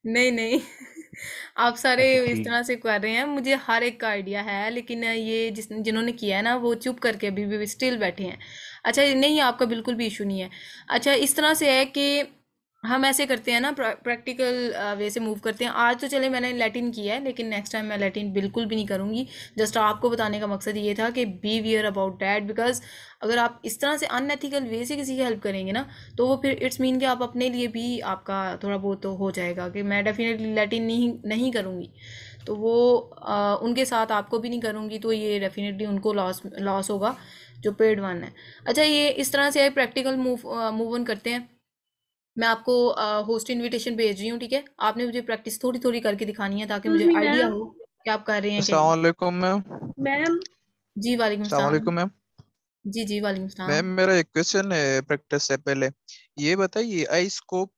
नहीं नहीं आप सारे अच्छा इस ठीक। तरह से कर रहे हैं, मुझे हर एक का आइडिया है, लेकिन ये जिन्होंने किया है ना वो चुप करके अभी भी स्टिल बैठे हैं। अच्छा नहीं, आपका बिल्कुल भी इशू नहीं है। अच्छा, इस तरह से है कि हम ऐसे करते हैं ना, प्रैक्टिकल वे से मूव करते हैं। आज तो चले मैंने लैटिन किया है, लेकिन नेक्स्ट टाइम मैं लैटिन बिल्कुल भी नहीं करूँगी। जस्ट आपको बताने का मकसद ये था कि be aware about that, because अगर आप इस तरह से अनएथिकल वे से किसी की हेल्प करेंगे ना, तो वो फिर इट्स मीन कि आप अपने लिए भी आपका थोड़ा बहुत तो हो जाएगा कि मैं डेफिनेटली लैटिन नहीं नहीं करूँगी, तो वो उनके साथ आपको भी नहीं करूँगी, तो ये डेफिनेटली उनको लॉस लॉस होगा जो पेड वन है। अच्छा, ये इस तरह से प्रैक्टिकल मूव ऑन करते हैं। मैं आपको होस्ट इनविटेशन भेज रही हूँ, ठीक है? आपने मुझे प्रैक्टिस थोड़ी थोड़ी करके दिखानी है ताकि एक्सक्यूज मुझे मी आइडिया मैम। हो कि आप कर रहे हैं कि अस्सलाम नहीं। वालेकुम मैम। मैम जी वालेकुम अस्सलाम सलाम। वालेकुम मैम। जी जी वालेकुम मैम सलाम। मेरा एक क्वेश्चन है प्रैक्टिस से पहले। ये बताइए आई स्कोप,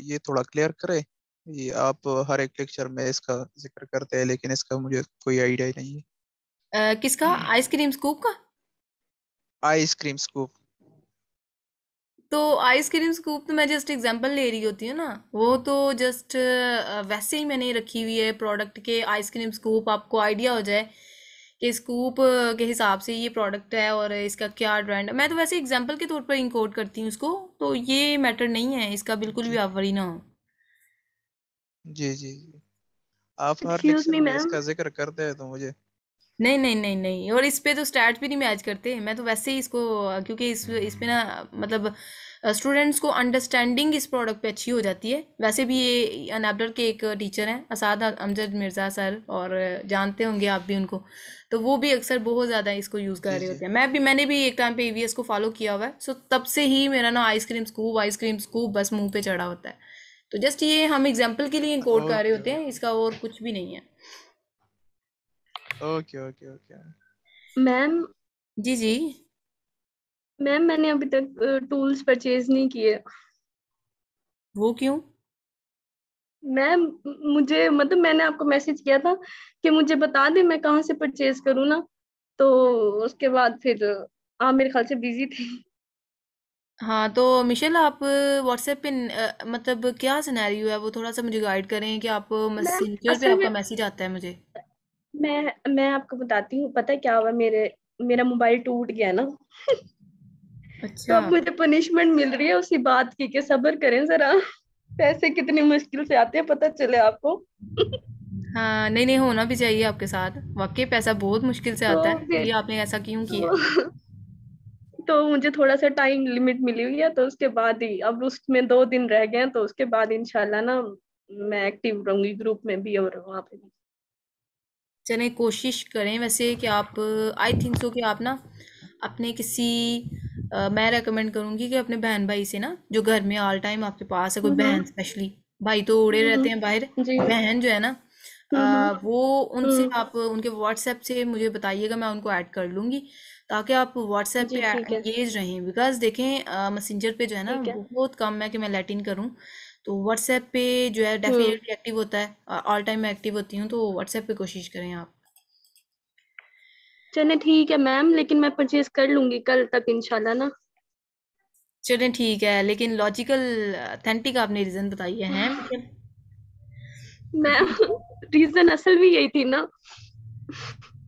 ये थोड़ा क्लियर करे। ये आप हर एक लेक्चर में इसका जिक्र करते हैं, लेकिन इसका मुझे कोई आइडिया ही नहीं किसका? है। आइसक्रीम स्कूप का? Ice cream scoop. तो आइसक्रीम स्कूप तो मैं जस्ट एग्जांपल ले रही होती हूँ ना, वो तो जस्ट वैसे ही मैंने रखी हुई है प्रोडक्ट के। आइसक्रीम स्कूप आपको आइडिया हो जाए कि स्कूप के हिसाब से ये प्रोडक्ट है और इसका क्या ब्रांड है। मैं तो वैसे एग्जांपल के तौर पर इंकोड करती हूँ इसको, तो ये मैटर नहीं है इसका, बिल्कुल भी जी आप वरी ना हो। जी जी जी। आप हर एक्सक्यूज लेक्चर मी में मैम। इसका जिक्र करते हैं तो मुझे। नहीं नहीं नहीं नहीं, और इस पे तो स्टैट्स भी नहीं मैच करते। मैं तो वैसे ही इसको, क्योंकि इस पे ना मतलब स्टूडेंट्स को अंडरस्टैंडिंग इस प्रोडक्ट पे अच्छी हो जाती है। वैसे भी ये अनएबलर के एक टीचर हैं असाद अमजद मिर्ज़ा सर, और जानते होंगे आप भी उनको, तो वो भी अक्सर बहुत ज़्यादा इसको यूज़ कर जी रहे जी। होते हैं। मैंने भी एक टाइम पे ईवीएस को फॉलो किया हुआ है, सो तब से ही मेरा ना आइसक्रीम स्कूप बस मुंह पे चढ़ा होता है। तो जस्ट ये हम एग्जाम्पल के लिए इंकोड कर रहे ओके होते हैं, ओके इसका और कुछ भी नहीं है। Okay okay okay. मैम जी जी। मैम मैंने अभी तक टूल्स परचेज नहीं किए। वो क्यों? मैम मुझे मतलब मैंने आपको मैसेज किया था कि मुझे बता दें मैं कहाँ से परचेज करूँ ना, तो उसके बाद फिर आप मेरे ख्याल से बिजी थे। हाँ तो मिशेल, आप व्हाट्सएप पे मतलब क्या सिनेरियो है वो थोड़ा सा मुझे गाइड करें कि आप मैम मैसेंजर पे असल में आपका मैसेज आता है मुझे। मैं आपको बताती हूँ, पता है क्या हुआ, मेरा मोबाइल टूट गया ना। तो अच्छा। अब मुझे पनिशमेंट मिल रही है उसी बात की कि सब्र करें जरा। पैसे कितनी मुश्किल से आते हैं पता चले आपको। हाँ नहीं नहीं, होना भी चाहिए आपके साथ, वाकई पैसा बहुत मुश्किल से तो आता है, फिर ये आपने ऐसा क्यों किया? तो, तो मुझे थोड़ा सा टाइम लिमिट मिली हुई है, तो उसके बाद ही अब उसमें 2 दिन रह गए हैं, तो उसके बाद इंशाल्लाह ना मैं एक्टिव रहूंगी ग्रुप में भी और वहाँ पे भी। चलें, कोशिश करें वैसे कि आप, आई थिंक सो कि आप ना अपने किसी मैं रेकमेंड करूँगी कि अपने बहन भाई से ना, जो घर में ऑल टाइम आपके पास है, कोई बहन हम्म स्पेशली, भाई तो उड़े रहते हैं बाहर, जी बहन जो है ना, हम्म वो उनसे हम्म आप उनके व्हाट्सएप से मुझे बताइएगा, मैं उनको ऐड कर लूँगी, ताकि आप व्हाट्सएप पे जी ठीक है एंगेज रहें। बिकॉज देखें मैसेंजर पे जो है ना ठीक है। बहुत कम है कि मैं लैटिन करूँ, तो व्हाट्सएप पे जो है हम्म डेफिनेटली एक्टिव होता है, ऑल टाइम मैं एक्टिव होती हूँ, तो व्हाट्सएप पे कोशिश करें आप। चले ठीक है मैम, लेकिन मैं परचेज कर लूंगी कल तक इंशाल्लाह ना। चलें ठीक है, लेकिन लॉजिकल अथेंटिक आपने रीज़न बताइए हैं मतलब। मैम रीजन असल भी यही थी ना।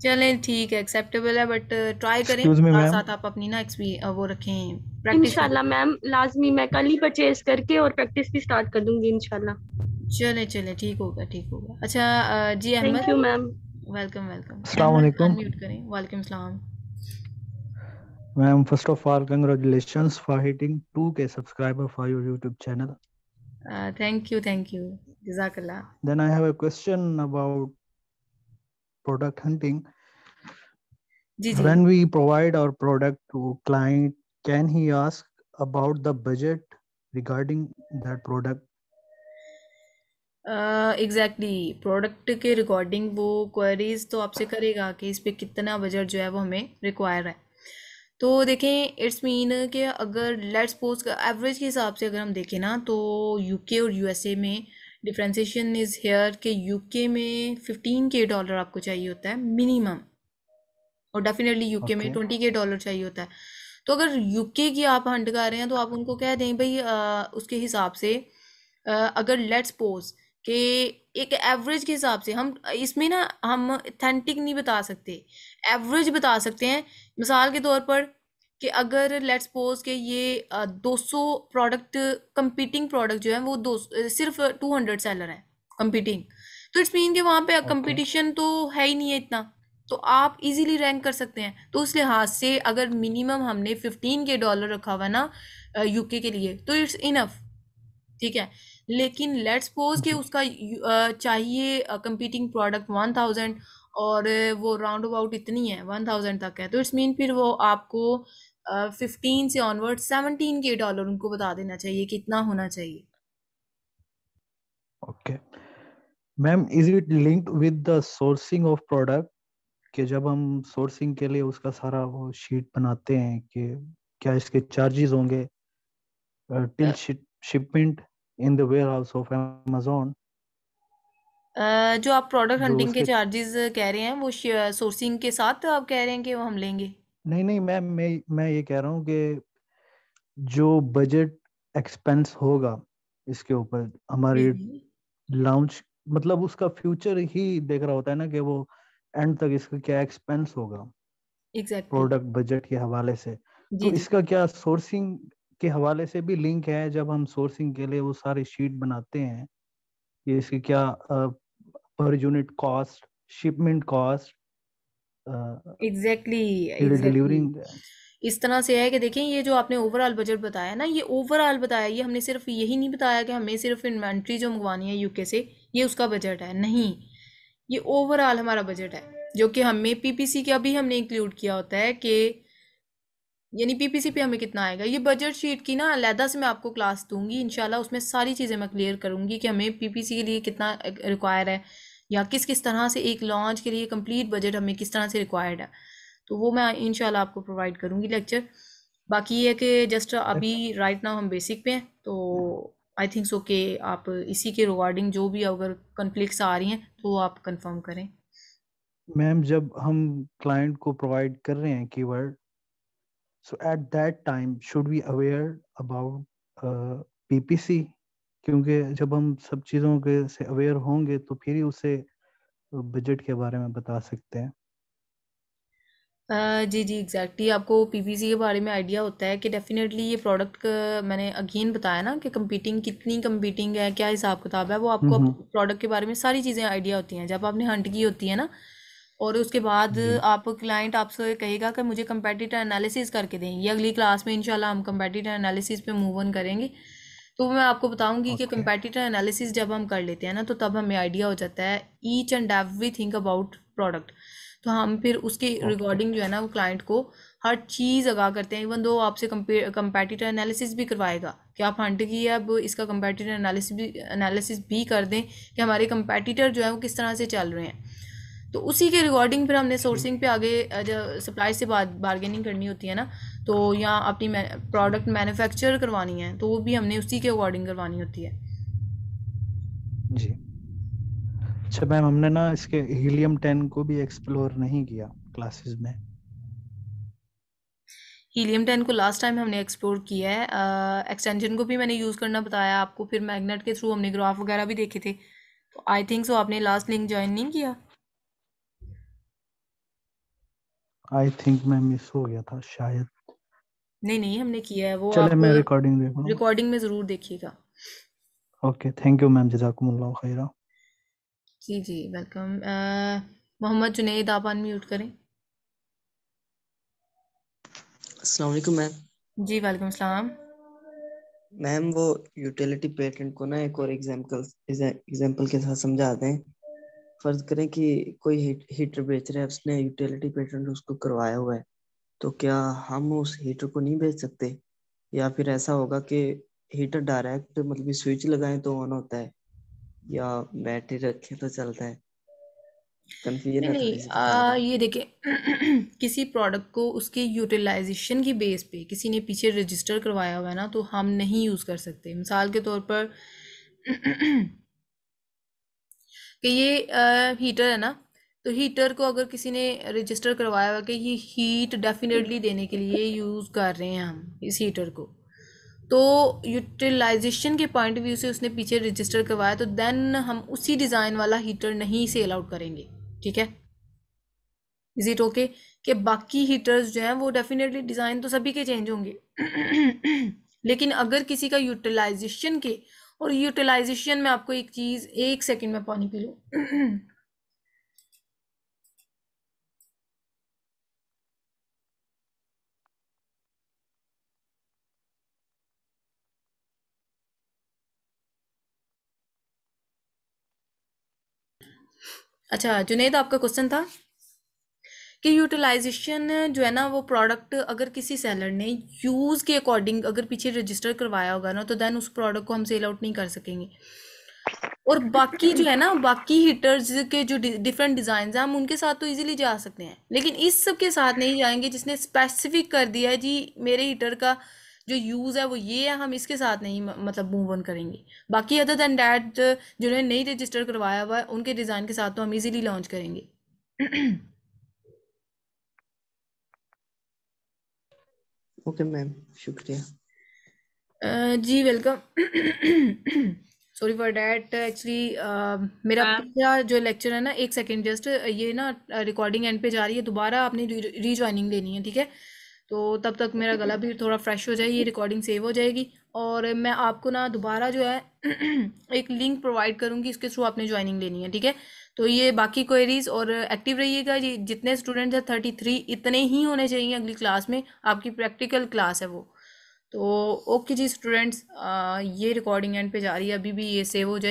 चलें ठीक है, एक्सेप्टेबल है, बट ट्राई करें एक्सक्यूज मी साथ मैम। साथ आप अपनी ना वो रखें, प्रैक्टिस भी इंशाल्लाह करें। मैम लाजमी मैं कल ही परचेज करके और प्रैक्टिस भी स्टार्ट कर दूंगी इंशाल्लाह। चलें चलें, ठीक होगा ठीक होगा। अच्छा जी thank you Ahmed, ma'am. Welcome welcome. अस्सलाम अहमद वालेकुम अनम्यूट करें। वालेकुम सलाम। Ma'am. First of all congratulations for hitting 2K subscriber for your YouTube channel. Thank you, जज़ाकल्लाह। Then I have a question about product hunting. जी जी। When we provide our product to client, can he ask about the budget regarding that product? Exactly, product के recording वो queries तो आपसे करेगा कि इस पे कितना बजट जो है वो हमें रिक्वायर है। तो देखें, इट्स मीन कि अगर लेट्स सपोज एवरेज के हिसाब से अगर हम देखें ना, तो यूके और यूएसए में डिफ्रेंसिएशन इज़ हेयर कि यूके में 15K डॉलर आपको चाहिए होता है मिनिमम, और डेफिनेटली यूके में Okay. 20K डॉलर चाहिए होता है। तो अगर यूके की आप हंट कर रहे हैं तो आप उनको कह दें भाई उसके हिसाब से अगर लेट्स सपोज कि एक एवरेज के हिसाब से हम इसमें ना हम ऑथेंटिक नहीं बता सकते, एवरेज बता सकते हैं। मिसाल के तौर पर कि अगर लेट्स सपोज कि ये 200 प्रोडक्ट कंपीटिंग प्रोडक्ट जो है वो सिर्फ 200 सेलर हैं कंपीटिंग, तो इट्स मीन कि वहाँ पे Okay. कंपटीशन तो है ही नहीं है इतना, तो आप इजीली रैंक कर सकते हैं। तो उस लिहाज से अगर मिनिमम हमने 15K डॉलर रखा हुआ ना यूके के लिए, तो इट्स इनफ, ठीक है। लेकिन लेट्स सपोज कि जी। उसका चाहिए कंपीटिंग प्रोडक्ट 1000 और वो राउंड अबाउट इतनी है 1000 तक है, तो इट्स मीन फिर वो आपको 15 से ऑनवर्ड 17K डॉलर उनको बता देना चाहिए कितना होना चाहिए। Okay. Ma'am, is it linked with the sourcing of product? कि जब हम सोर्सिंग के लिए उसका सारा वो शीट बनाते हैं कि क्या इसके चार्जेस होंगे till shipment in the warehouse of Amazon, जो आप प्रोडक्ट जो हंटिंग के उसके चार्जेस कह रहे हैं वो सोर्सिंग के साथ आप कह रहे हैं कि वो हम लेंगे? नहीं नहीं मैम, मैं ये कह रहा हूँ कि जो बजट एक्सपेंस होगा इसके ऊपर हमारी लॉन्च, मतलब उसका फ्यूचर ही देख रहा होता है ना कि वो एंड तक इसका क्या एक्सपेंस होगा एग्जैक्टली। प्रोडक्ट बजट के हवाले से। जी तो जी। इसका क्या सोर्सिंग के हवाले से भी लिंक है? जब हम सोर्सिंग के लिए वो सारी शीट बनाते हैं, ये इसकी क्या per unit cost, shipment cost, exactly फिर एग्जैक्टली। डिलीवरिंग। इस तरह से है कि देखें, ये जो आपने ओवरऑल बजट बताया ना, ये ओवरऑल बताया, ये हमने सिर्फ यही नहीं बताया कि हमें सिर्फ इन्वेंट्री जो मंगवानी है यूके से ये उसका बजट है, नहीं, ये ओवरऑल हमारा बजट है जो कि हमें पीपीसी का भी हमने इंक्लूड किया होता है कि यानी पीपीसी पे हमें कितना आएगा। ये बजट शीट की ना अलहदा से मैं आपको क्लास दूंगी इंशाल्लाह, उसमें सारी चीज़ें मैं क्लियर करूंगी कि हमें पीपीसी के लिए कितना रिक्वायर है, या किस किस तरह से एक लॉन्च के लिए कंप्लीट बजट हमें किस तरह से रिक्वायर्ड है, तो वो मैं इंशाल्लाह आपको प्रोवाइड करूंगी लेक्चर। बाकी ये है कि जस्ट अभी राइट नाउ हम बेसिक पे हैं, तो आई थिंक सो कि आप इसी के रिगार्डिंग जो भी अगर कॉन्फ्लिक्ट्स आ रही हैं तो वो आप कंफर्म करें। मैम, जब हम क्लाइंट को प्रोवाइड कर रहे हैं keyword, so at that time should we aware about PPC? क्योंकि जब हम सब चीज़ों के से अवेयर होंगे तो फिर ही उसे बजट के बारे में बता सकते हैं। जी जी एग्जैक्टली, आपको पीपीसी के बारे में आइडिया होता है कि डेफिनेटली ये प्रोडक्ट का मैंने अगेन बताया ना कि कंपीटिंग कितनी कंपीटिंग है, क्या हिसाब किताब है, वो आपको प्रोडक्ट के बारे में सारी चीज़ें आइडिया होती हैं जब आपने हंट की होती है ना। और उसके बाद जी। आप क्लाइंट आपसे कहेगा कि मुझे कंपेटिटर एनालिसिस करके दें, ये अगली क्लास में इंशाल्लाह हम कंपेटिटर एनालिसिस पे मूव ऑन करेंगे। तो मैं आपको बताऊंगी कि Okay. कंपेटिटर एनालिसिस जब हम कर लेते हैं ना, तो तब हमें आइडिया हो जाता है each and every thing about product. तो हम फिर उसके Okay. रिगार्डिंग जो है ना वो क्लाइंट को हर चीज़ आगाह करते हैं, इवन दो आपसे कंपेटिटर एनालिसिस भी करवाएगा कि आप हंट की है, अब इसका कंपेटिटर एनालिसिस भी कर दें कि हमारे कंपेटिटर जो है वो किस तरह से चल रहे हैं। तो उसी के रिगार्डिंग फिर हमने सोर्सिंग पे आगे जब सप्लाई से बार्गेनिंग करनी होती है ना, तो या अपनी प्रोडक्ट मैन्युफैक्चर करवानी है तो वो भी हमने उसी के अकॉर्डिंग करवानी होती है। जी। अच्छा मैम, हमने ना इसके हीलियम 10 को भी एक्सप्लोर नहीं किया क्लासेस में। हीलियम 10 को लास्ट टाइम हमने एक्सप्लोर किया है, एक्सटेंशन को भी मैंने यूज़ करना बताया आपको, फिर मैग्नेट के थ्रू हमने ग्राफ वगैरह भी देखे थे। तो आई थिंक सो आपने लास्ट लिंक ज्वाइन नहीं किया? आई थिंक मैं मिस हो गया था शायद। नहीं नहीं, हमने किया है वो, चले आप मैं रिकॉर्डिंग देख लूँ। रिकॉर्डिंग में ज़रूर देखिएगा। ओके, थैंक यू मैम, जज़ाकुमुल्लाह खैरा। जी जी वेलकम। मोहम्मद जुनैद आप अनम्यूट करें। अस्सलाम वालेकुम मैम। जी वालेकुम सलाम। मैम वो यूटिलिटी पेटेंट को ना एक और एग्जांपल के साथ समझा दें। फर्ज करें कि कोई हीटर बेच रहा है, उसने यूटिलिटी पेटेंट उसको करवाया हुआ है, तो क्या हम उस हीटर को नहीं बेच सकते? या फिर ऐसा होगा कि हीटर डायरेक्ट मतलब स्विच लगाएं तो ऑन होता है, या बैटरी रखें तो चलता है? कंफ्यूजन नहीं है नहीं थोड़ी सी, बता दें। ये देखिए किसी प्रोडक्ट को उसके यूटिलाइजेशन की बेस पे किसी ने पीछे रजिस्टर करवाया हुआ है ना, तो हम नहीं यूज़ कर सकते। मिसाल के तौर पर कि ये हीटर है ना, तो हीटर को अगर किसी ने रजिस्टर करवाया हुआ कि ये हीट डेफिनेटली देने के लिए यूज़ कर रहे हैं हम इस हीटर को, तो यूटिलाइजेशन के पॉइंट व्यू से उसने पीछे रजिस्टर करवाया, तो देन हम उसी डिज़ाइन वाला हीटर नहीं सेल आउट करेंगे। ठीक है, इज इट ओके? कि बाकी हीटर्स जो हैं वो डेफिनेटली डिज़ाइन तो सभी के चेंज होंगे लेकिन अगर किसी का यूटिलाइजेशन के, और यूटिलाइजेशन में आपको एक चीज़, एक सेकंड में पानी पी लो अच्छा जुनेद, आपका क्वेश्चन था कि यूटिलाइजेशन जो है ना, वो प्रोडक्ट अगर किसी सेलर ने यूज़ के अकॉर्डिंग अगर पीछे रजिस्टर करवाया होगा ना, तो देन उस प्रोडक्ट को हम सेल आउट नहीं कर सकेंगे। और बाकी जो है ना, बाकी हीटर्स के जो डिफरेंट डिज़ाइन हैं, हम उनके साथ तो इजीली जा सकते हैं, लेकिन इस सब के साथ नहीं जाएंगे जिसने स्पेसिफिक कर दिया है जी मेरे हीटर का जो यूज़ है वो ये है, हम इसके साथ नहीं मतलब मूव ऑन करेंगे। बाकी अदर देन डैट जिन्होंने नहीं रजिस्टर करवाया हुआ है उनके डिज़ाइन के साथ तो हम इजीली लॉन्च करेंगे ओके मैम, शुक्रिया। जी welcome sorry for that actually मेरा मैम पिछला जो लेक्चर है ना, एक सेकेंड जस्ट, ये ना रिकॉर्डिंग एंड पे जा रही है, दोबारा आपने रीज्वाइनिंग लेनी है। ठीक है, तो तब तक मेरा गला भी थोड़ा फ्रेश हो जाए, ये रिकॉर्डिंग सेव हो जाएगी, और मैं आपको ना दोबारा जो है एक लिंक प्रोवाइड करूँगी, इसके थ्रू आपने ज्वाइनिंग लेनी है। ठीक है, तो ये बाकी क्वेरीज और एक्टिव रहिएगा जी। जितने स्टूडेंट्स हैं 33 इतने ही होने चाहिए अगली क्लास में, आपकी प्रैक्टिकल क्लास है वो। तो ओके जी स्टूडेंट्स, ये रिकॉर्डिंग एंड पे जा रही है, अभी भी ये सेव हो जाए।